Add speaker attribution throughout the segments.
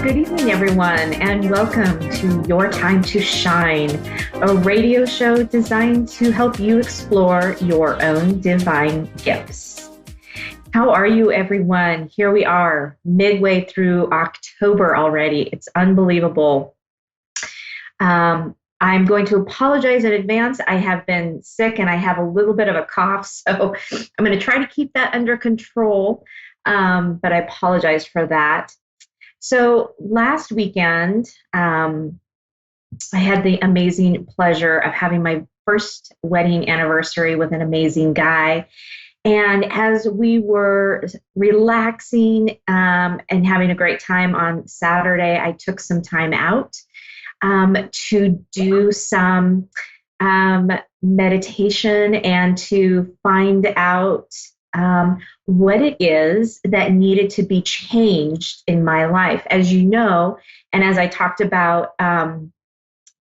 Speaker 1: Good evening, everyone, and welcome to Your Time to Shine, a radio show designed to help you explore your own divine gifts. How are you, everyone? Here we are, midway through October already. It's unbelievable. I'm going to apologize in advance. I have been sick and I have a little bit of a cough, so I'm going to try to keep that under control, but I apologize for that. So last weekend, I had the amazing pleasure of having my first wedding anniversary with an amazing guy. And as we were relaxing and having a great time on Saturday, I took some time out to do some meditation and to find out what it is that needed to be changed in my life. As you know, and as I talked about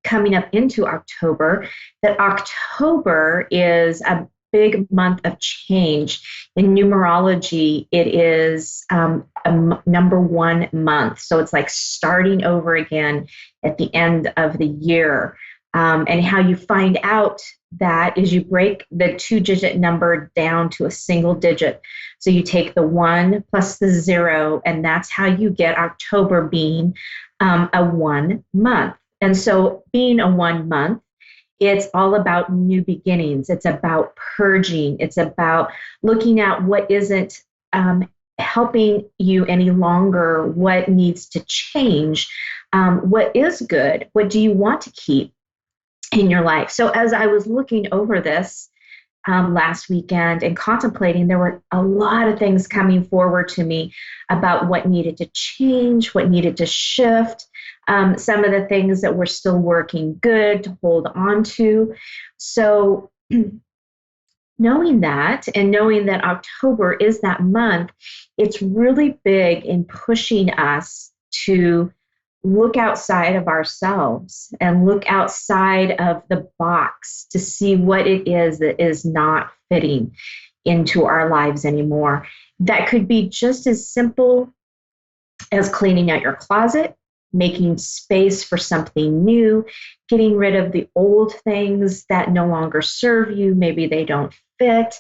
Speaker 1: coming up into October, that October is a big month of change. In numerology, it is number one month. So it's like starting over again at the end of the year. And how you find out that is you break the two-digit number down to a single digit. So you take the 1 plus the 0, and that's how you get October being a 1 month. And so being a 1 month, it's all about new beginnings. It's about purging. It's about looking at what isn't helping you any longer, what needs to change, what is good, what do you want to keep in your life. So as I was looking over this last weekend and contemplating, there were a lot of things coming forward to me about what needed to change, what needed to shift, some of the things that were still working good to hold on to. So knowing that and knowing that October is that month, it's really big in pushing us to look outside of ourselves and look outside of the box to see what it is that is not fitting into our lives anymore. That could be just as simple as cleaning out your closet, making space for something new, getting rid of the old things that no longer serve you. Maybe they don't fit.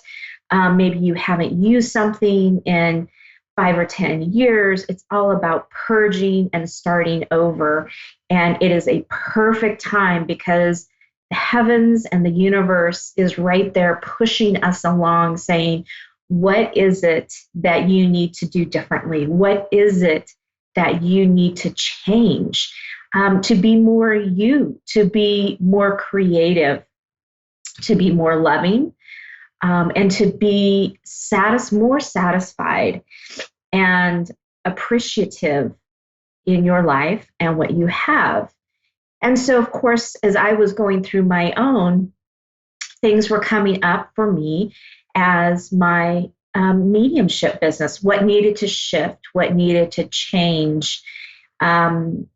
Speaker 1: Maybe you haven't used something in 5 or 10 years. It's all about purging and starting over. And it is a perfect time because the heavens and the universe is right there pushing us along, saying, what is it that you need to do differently? What is it that you need to change to be more you, to be more creative, to be more loving, and to be more satisfied and appreciative in your life and what you have. And so, of course, as I was going through my own, things were coming up for me as my mediumship business, what needed to shift, what needed to change,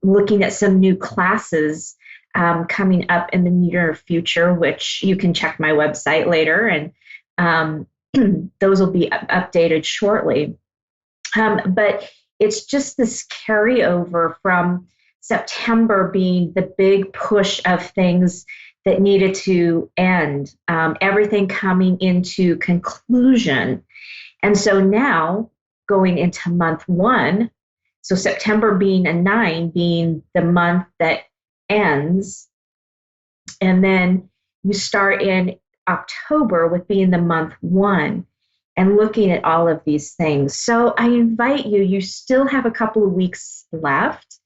Speaker 1: looking at some new classes coming up in the near future, which you can check my website later, and those will be updated shortly. But it's just this carryover from September being the big push of things that needed to end, everything coming into conclusion. And so now going into month 1, so September being a 9, being the month that ends, and then you start in October with being the month 1 and looking at all of these things. So I invite you, you still have a couple of weeks left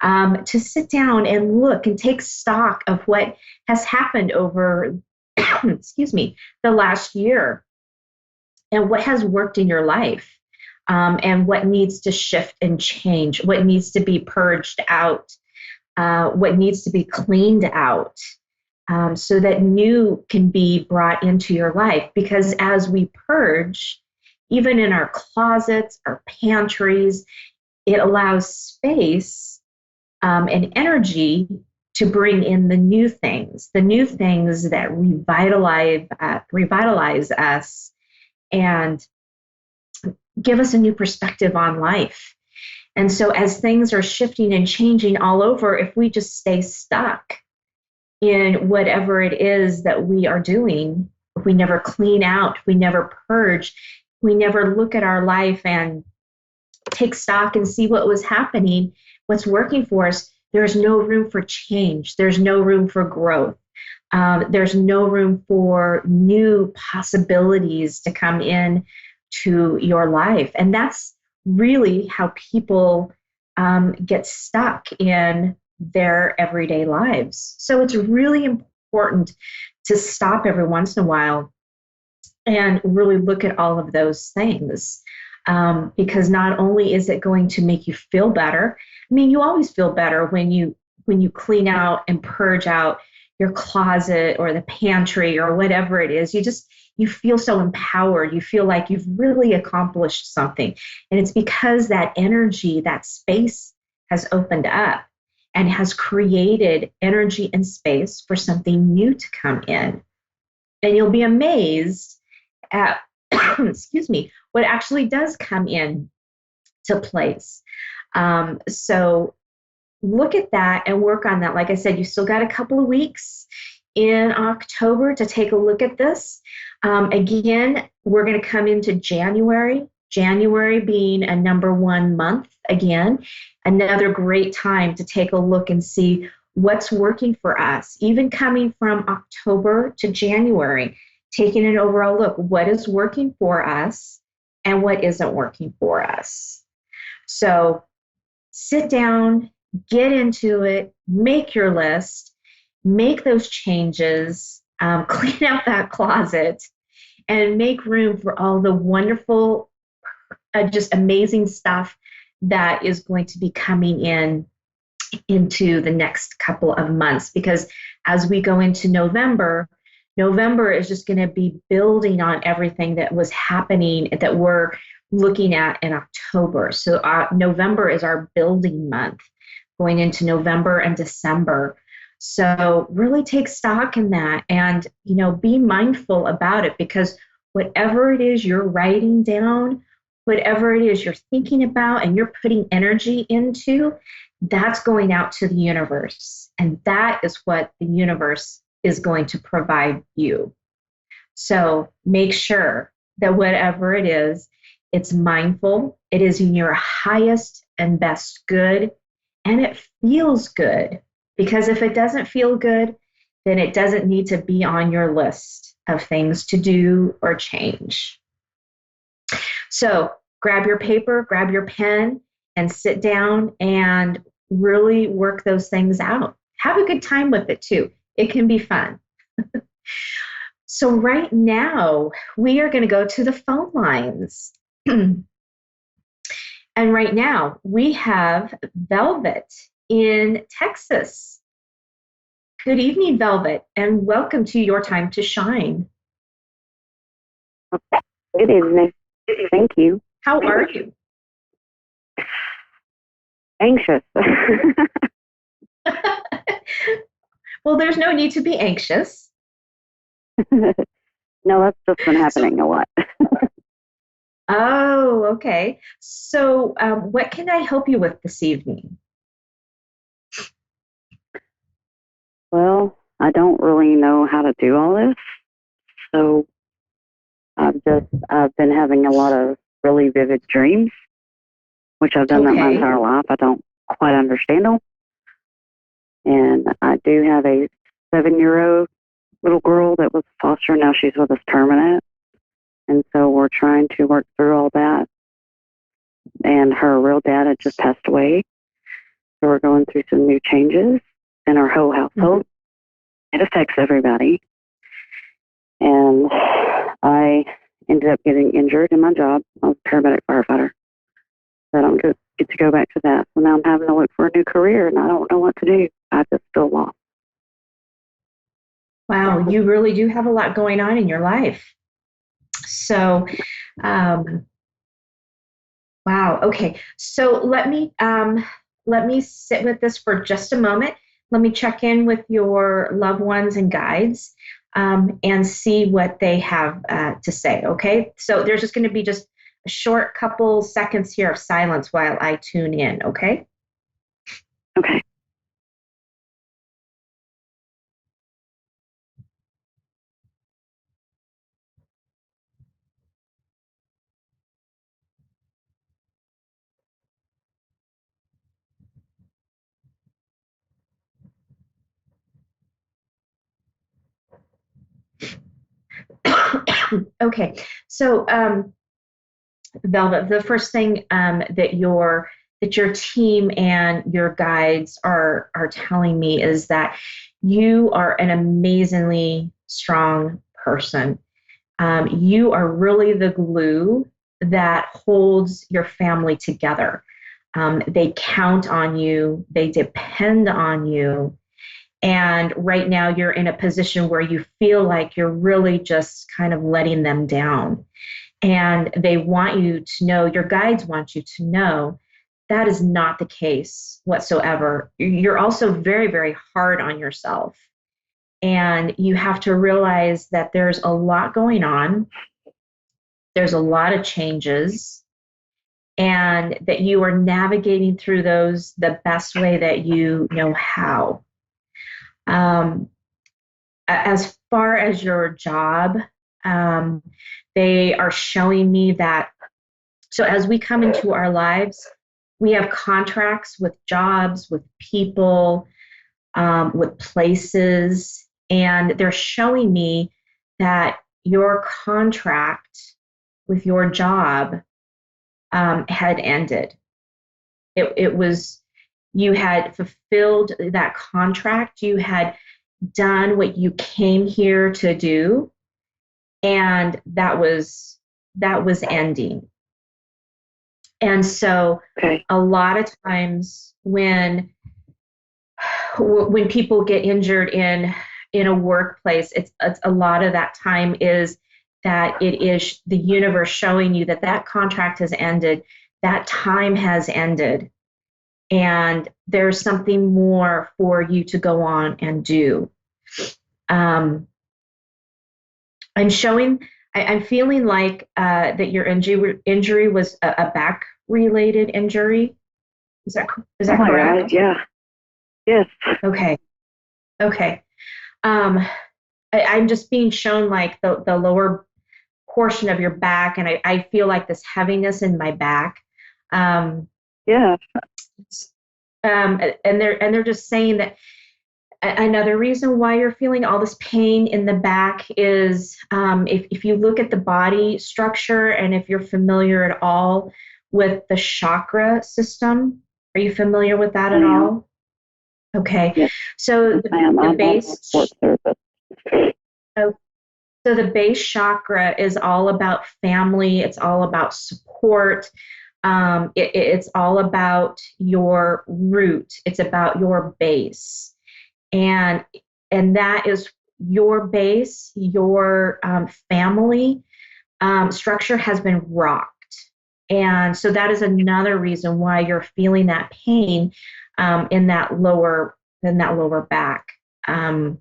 Speaker 1: to sit down and look and take stock of what has happened over, the last year, and what has worked in your life, and what needs to shift and change, what needs to be purged out, what needs to be cleaned out, so that new can be brought into your life. Because as we purge, even in our closets, our pantries, it allows space and energy to bring in the new things that revitalize us and give us a new perspective on life. And so as things are shifting and changing all over, if we just stay stuck in whatever it is that we are doing, if we never clean out, we never purge, we never look at our life and take stock and see what was happening, what's working for us, there's no room for change. There's no room for growth. There's no room for new possibilities to come in to your life. And that's really how people get stuck in their everyday lives. So it's really important to stop every once in a while and really look at all of those things. Because not only is it going to make you feel better, I mean, you always feel better when you clean out and purge out your closet or the pantry or whatever it is. You feel so empowered. You feel like you've really accomplished something. And it's because that energy, that space has opened up and has created energy and space for something new to come in. And you'll be amazed at excuse me, what actually does come in to place. So look at that and work on that. Like I said, you still got a couple of weeks in October to take a look at this. Again, we're going to come into January being a number one month again, another great time to take a look and see what's working for us, even coming from October to January, taking an overall look, what is working for us and what isn't working for us. So sit down, get into it, make your list, make those changes, clean out that closet, and make room for all the wonderful, just amazing stuff that is going to be coming into the next couple of months. Because as we go into November is just going to be building on everything that was happening that we're looking at in October. So November is our building month going into November and December. So really take stock in that and, be mindful about it, because whatever it is you're writing down, whatever it is you're thinking about and you're putting energy into, that's going out to the universe. And that is what the universe is going to provide you. So make sure that whatever it is, it's mindful, it is in your highest and best good, and it feels good. Because if it doesn't feel good, then it doesn't need to be on your list of things to do or change. So grab your paper, grab your pen, and sit down and really work those things out. Have a good time with it too. It can be fun. So right now, we are going to go to the phone lines. And right now, we have Velvet in Texas. Good evening, Velvet, and welcome to Your Time to Shine.
Speaker 2: Good evening. Thank you.
Speaker 1: How are you?
Speaker 2: Anxious.
Speaker 1: Well, there's no need to be anxious.
Speaker 2: No, that's just been happening a lot.
Speaker 1: Oh, okay. So what can I help you with this evening?
Speaker 2: Well, I don't really know how to do all this. So I've been having a lot of really vivid dreams, which I've done that my entire life. I don't quite understand them. And I do have a 7-year-old little girl that was foster. Now she's with us permanent. And so we're trying to work through all that. And her real dad had just passed away. So we're going through some new changes in our whole household. Mm-hmm. It affects everybody. And I ended up getting injured in my job. I was a paramedic firefighter. So I don't get to go back to that. So now I'm having to look for a new career, and I don't know what to do. I just feel lost.
Speaker 1: Wow, you really do have a lot going on in your life. So, wow. Okay. So let me sit with this for just a moment. Let me check in with your loved ones and guides and see what they have to say. Okay. So there's just going to be just a short couple seconds here of silence while I tune in, okay?
Speaker 2: Okay.
Speaker 1: Okay, so Velvet, the first thing that your team and your guides are telling me is that you are an amazingly strong person. You are really the glue that holds your family together. They count on you, they depend on you. And right now, you're in a position where you feel like you're really just kind of letting them down. And they want you to know, your guides want you to know that is not the case whatsoever. You're also very, very hard on yourself. And you have to realize that there's a lot going on, there's a lot of changes, and that you are navigating through those the best way that you know how. Um, as far as your job, um, they are showing me that. So as we come into our lives, we have contracts with jobs, with people, with places, and they're showing me that your contract with your job had ended. It was, you had fulfilled that contract, you had done what you came here to do, and that was ending. And so
Speaker 2: Okay.
Speaker 1: a lot of times when people get injured in a workplace, it's a lot of that time is that it is the universe showing you that that contract has ended, that time has ended, and there's something more for you to go on and do. um, I'm showing, I'm feeling like that your injury was a back related injury. Is that is
Speaker 2: Oh
Speaker 1: that
Speaker 2: my
Speaker 1: correct?
Speaker 2: God. Yeah. Yes.
Speaker 1: Okay. Okay. Um, I'm just being shown like the lower portion of your back, and I feel like this heaviness in my back. Um,
Speaker 2: Yeah.
Speaker 1: and they're just saying that another reason why you're feeling all this pain in the back is if you look at the body structure and if you're familiar at all with the chakra system. Are you familiar with that
Speaker 2: I
Speaker 1: at
Speaker 2: am.
Speaker 1: all? Okay.
Speaker 2: Yes,
Speaker 1: So
Speaker 2: I am.
Speaker 1: the
Speaker 2: I'm on a
Speaker 1: base,
Speaker 2: sports therapist.
Speaker 1: oh, so the base chakra is all about family. It's all about support. It's all about your root. It's about your base, and that is your base. Your family structure has been rocked, and so that is another reason why you're feeling that pain in that lower back. Um,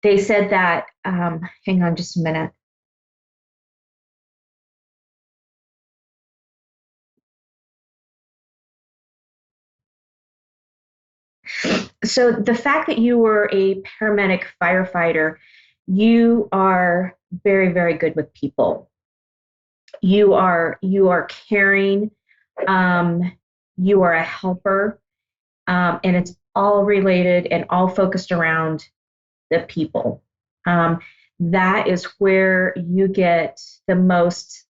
Speaker 1: they said that. Hang on, just a minute. So the fact that you were a paramedic firefighter, you are very, very good with people. You are caring. Um, you are a helper, and it's all related and all focused around the people. Um, that is where you get the most.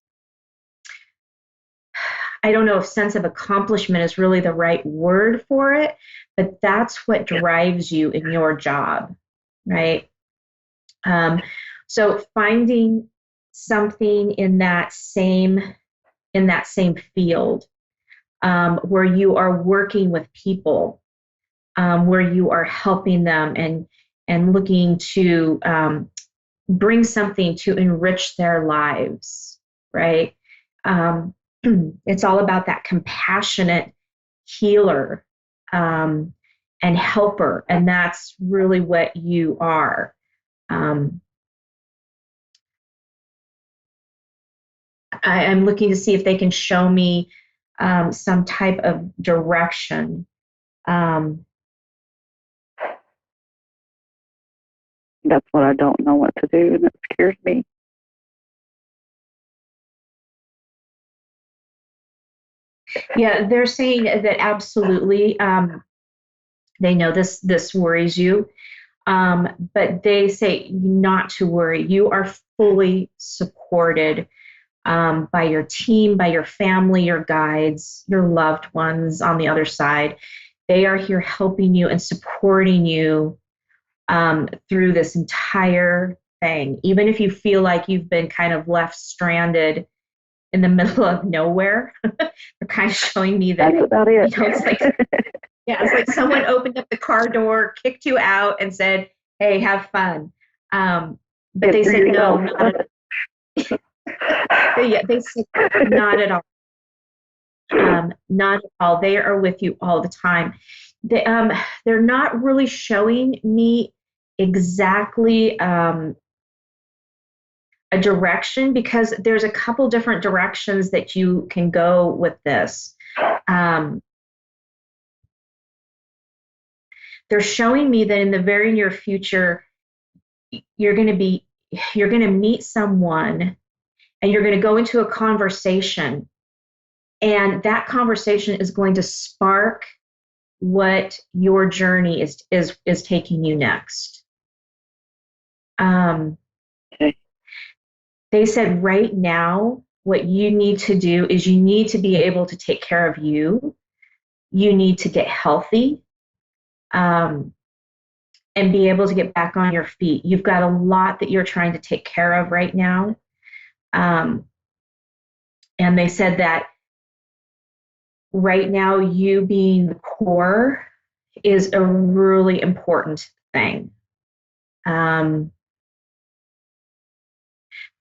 Speaker 1: I don't know if sense of accomplishment is really the right word for it, but that's what drives you in your job, right? Um, so finding something in that same field where you are working with people, where you are helping them and looking to bring something to enrich their lives, right? Um, it's all about that compassionate healer um, and helper, and that's really what you are. Um, I'm looking to see if they can show me some type of direction. Um,
Speaker 2: That's what I don't know what to do, and it scares me.
Speaker 1: yeah, they're saying that absolutely. They know this worries you, but they say not to worry. You are fully supported by your team, by your family, your guides, your loved ones on the other side. They are here helping you and supporting you through this entire thing. Even if you feel like you've been kind of left stranded in the middle of nowhere, they're kind of showing me that,
Speaker 2: That's about it.
Speaker 1: it's like, yeah, it's like someone opened up the car door, kicked you out, and said, "Hey, have fun." But
Speaker 2: Get
Speaker 1: they
Speaker 2: through
Speaker 1: said no,
Speaker 2: yourself.
Speaker 1: not at, yeah, they said not at all. Not at all. They are with you all the time. They're not really showing me exactly a direction because there's a couple different directions that you can go with this. Um, they're showing me that in the very near future, you're going to be you're going to meet someone and you're going to go into a conversation, and that conversation is going to spark what your journey is taking you next. Um,
Speaker 2: Okay.
Speaker 1: they said right now, what you need to do is you need to be able to take care of you. You need to get healthy um, and be able to get back on your feet. You've got a lot that you're trying to take care of right now. Um, and they said that right now, you being the core is a really important thing. Um,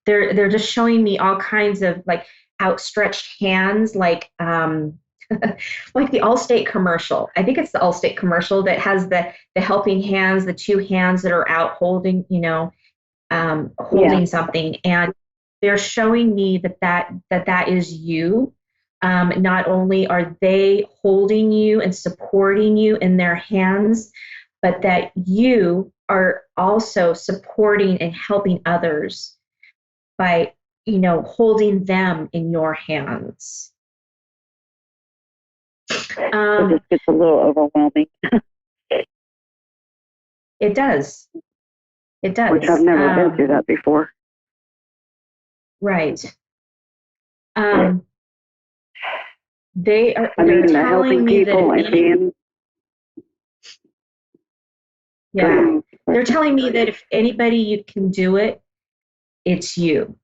Speaker 1: they're just showing me all kinds of like outstretched hands, like the Allstate commercial. I think it's the Allstate commercial that has the helping hands, the two hands that are out holding,
Speaker 2: Yeah.
Speaker 1: holding something, and they're showing me that is you. Not only are they holding you and supporting you in their hands, but that you are also supporting and helping others by, holding them in your hands.
Speaker 2: It
Speaker 1: Um,
Speaker 2: just gets a little overwhelming,
Speaker 1: it does. It
Speaker 2: which I've
Speaker 1: does.
Speaker 2: never been through that before.
Speaker 1: Right. Um,
Speaker 2: I
Speaker 1: they're
Speaker 2: mean, the
Speaker 1: telling
Speaker 2: helping
Speaker 1: me that
Speaker 2: people
Speaker 1: if
Speaker 2: and being,
Speaker 1: yeah, they're telling me that if anybody you can do it, it's you.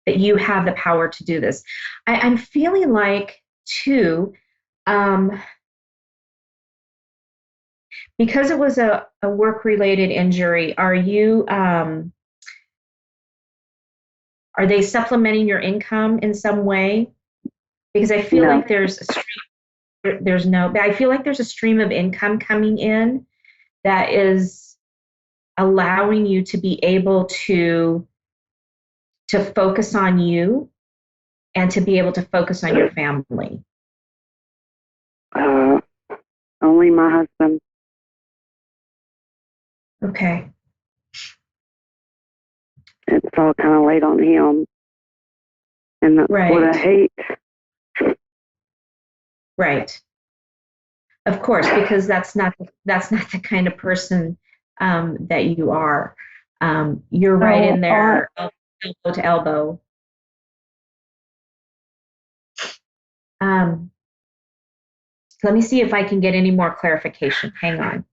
Speaker 1: That you have the power to do this. I'm feeling like too, um, because it was a work related injury. Are they supplementing your income in some way? Because I feel
Speaker 2: no.
Speaker 1: like there's no, but I feel like there's a stream of income coming in that is allowing you to be able to focus on you and to be able to focus on your family.
Speaker 2: Uh, only my husband.
Speaker 1: Okay.
Speaker 2: It's all kind of laid on him. And that's what I
Speaker 1: Right.
Speaker 2: hate.
Speaker 1: Right. Of course, because that's not the kind of person that you are. You're right
Speaker 2: No,
Speaker 1: in there, elbow to elbow. Um, let me see if I can get any more clarification. Hang on.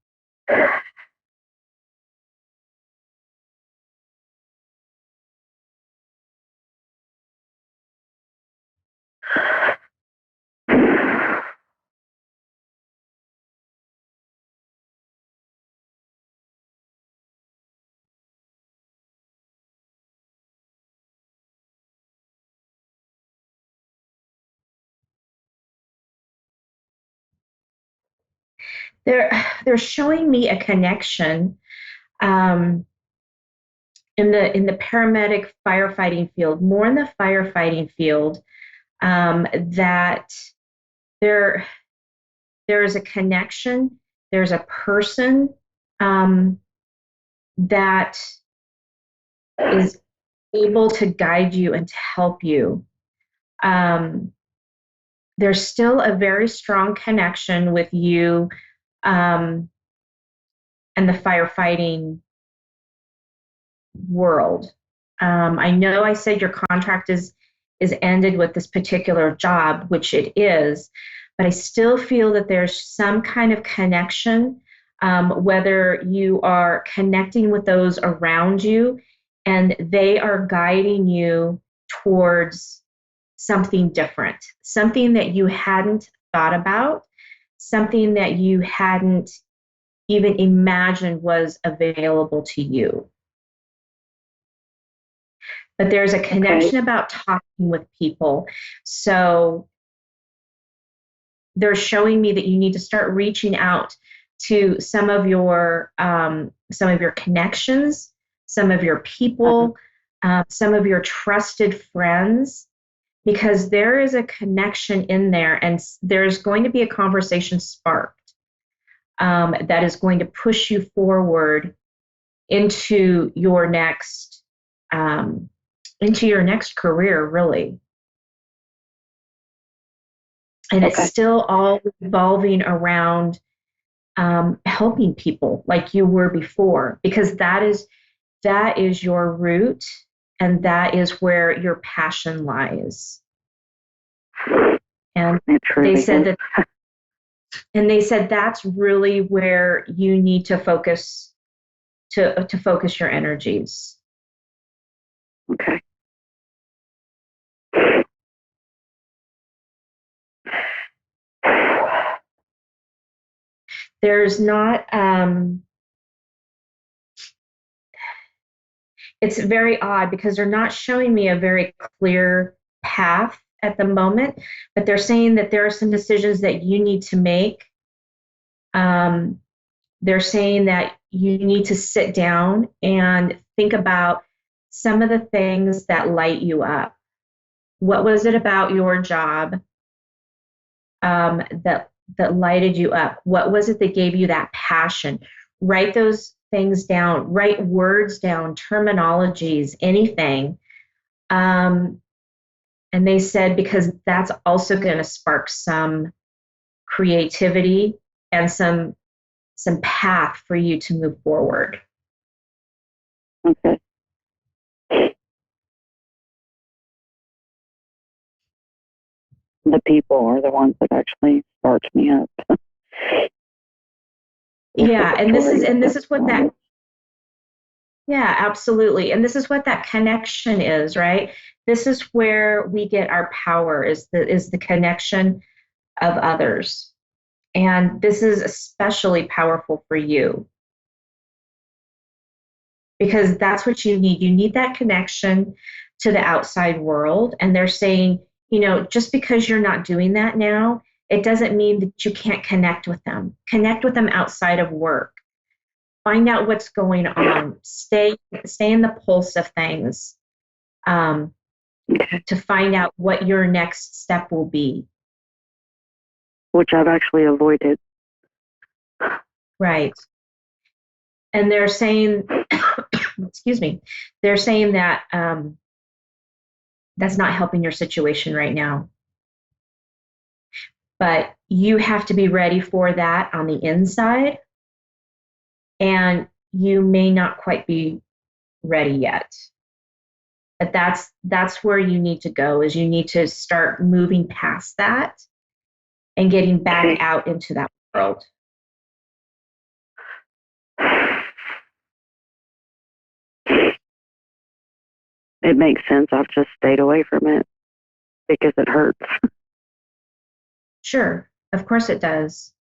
Speaker 1: They're showing me a connection, um, in the paramedic firefighting field, more in the firefighting field, that there there is a connection, there's a person um, that is able to guide you and to help you. Um, there's still a very strong connection with you um, and the firefighting world. I know I said your contract is ended with this particular job, which it is, but I still feel that there's some kind of connection, whether you are connecting with those around you and they are guiding you towards something different, something that you hadn't thought about, something that you hadn't even imagined was available to you. But there's a
Speaker 2: Okay.
Speaker 1: connection about talking with people. So they're showing me that you need to start reaching out to some of your connections, some of your
Speaker 2: Uh-huh.
Speaker 1: people, some of your trusted friends, because there is a connection in there, and there's going to be a conversation sparked that is going to push you forward into your next um, into your next career, really. And it's
Speaker 2: Okay.
Speaker 1: still all revolving around helping people like you were before, because that is your root, and that is where your passion lies. And
Speaker 2: It
Speaker 1: they
Speaker 2: truly
Speaker 1: said
Speaker 2: is.
Speaker 1: that, and they said that's really where you need to focus to focus your energies.
Speaker 2: Okay.
Speaker 1: There's not it's very odd because they're not showing me a very clear path at the moment, but they're saying that there are some decisions that you need to make. Um, they're saying that you need to sit down and think about some of the things that light you up. What was it about your job that lighted you up? What was it that gave you that passion? Write those things down. Write words down, terminologies, anything. Um, and they said because that's also going to spark some creativity and some path for you to move forward.
Speaker 2: Okay. The people are the ones that actually start me up. This is
Speaker 1: Yeah,
Speaker 2: the
Speaker 1: and this is
Speaker 2: stories
Speaker 1: and this
Speaker 2: that
Speaker 1: is what that yeah, absolutely. And this is what that connection is, right? This is where we get our power is the connection of others. And this is especially powerful for you because that's what you need. You need that connection to the outside world. And they're saying, just because you're not doing that now, it doesn't mean that you can't connect with them. Connect with them outside of work. Find out what's going on. Stay in the pulse of things um,
Speaker 2: okay.
Speaker 1: to find out what your next step will be.
Speaker 2: Which I've actually avoided.
Speaker 1: Right. And they're saying, excuse me, they're saying that that's not helping your situation right now. But you have to be ready for that on the inside, and you may not quite be ready yet. But that's where you need to go is you need to start moving past that and getting back
Speaker 2: Okay.
Speaker 1: out into that world.
Speaker 2: It makes sense. I've just stayed away from it because it hurts.
Speaker 1: Sure, of course it does.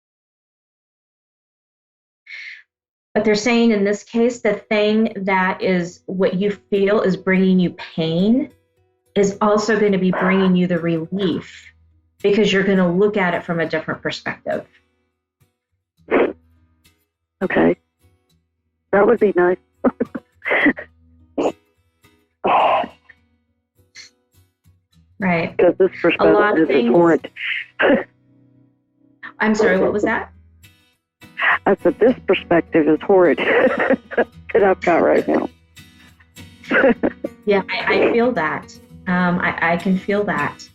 Speaker 1: But they're saying in this case, the thing that is what you feel is bringing you pain is also going to be bringing you the relief because you're going to look at it from a different perspective.
Speaker 2: Okay. That would be nice.
Speaker 1: Right.
Speaker 2: Because this
Speaker 1: A lot of
Speaker 2: perspective is
Speaker 1: things.
Speaker 2: horrid.
Speaker 1: I'm sorry, what was that?
Speaker 2: I said, this perspective is horrid that I've got right now.
Speaker 1: Yeah, I feel that. I can feel that.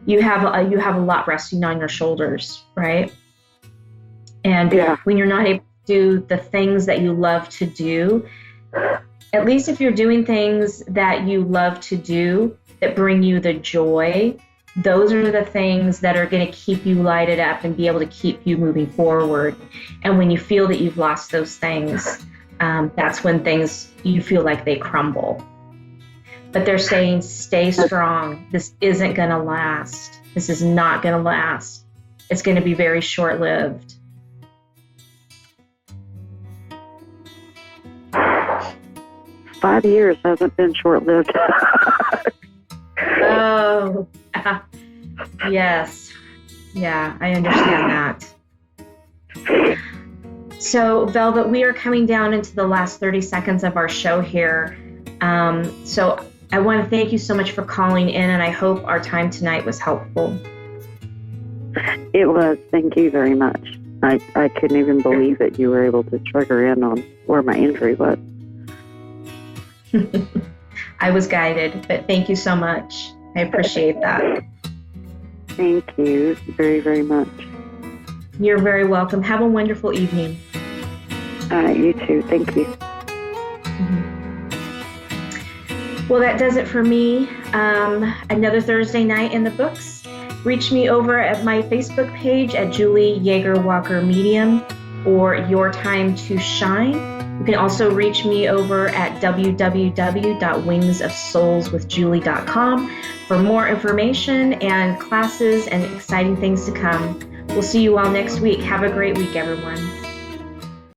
Speaker 1: You have a lot resting on your shoulders, right? And
Speaker 2: Yeah.
Speaker 1: when you're not able to do the things that you love to do, at least if you're doing things that you love to do that bring you the joy, those are the things that are going to keep you lighted up and be able to keep you moving forward. And when you feel that you've lost those things, that's when things, you feel like they crumble. But they're saying, stay strong. This isn't going to last. This is not going to last. It's going to be very short-lived.
Speaker 2: Five years hasn't been short-lived.
Speaker 1: Oh, yes. Yeah, I understand that. So, Velvet, we are coming down into the last 30 seconds of our show here. So I want to thank you so much for calling in, and I hope our time tonight was helpful.
Speaker 2: It was. Thank you very much. I couldn't even believe that you were able to trigger in on where my injury was.
Speaker 1: I was guided, but thank you so much. I appreciate that.
Speaker 2: Thank you very, very much.
Speaker 1: You're very welcome. Have a wonderful evening.
Speaker 2: You too. Thank you.
Speaker 1: Well, that does it for me. Another Thursday night in the books. Reach me over at my Facebook page at Julie YeagerWalker Medium or Your Time to Shine. You can also reach me over at www.wingsofsoulswithjulie.com for more information and classes and exciting things to come. We'll see you all next week. Have a great week, everyone.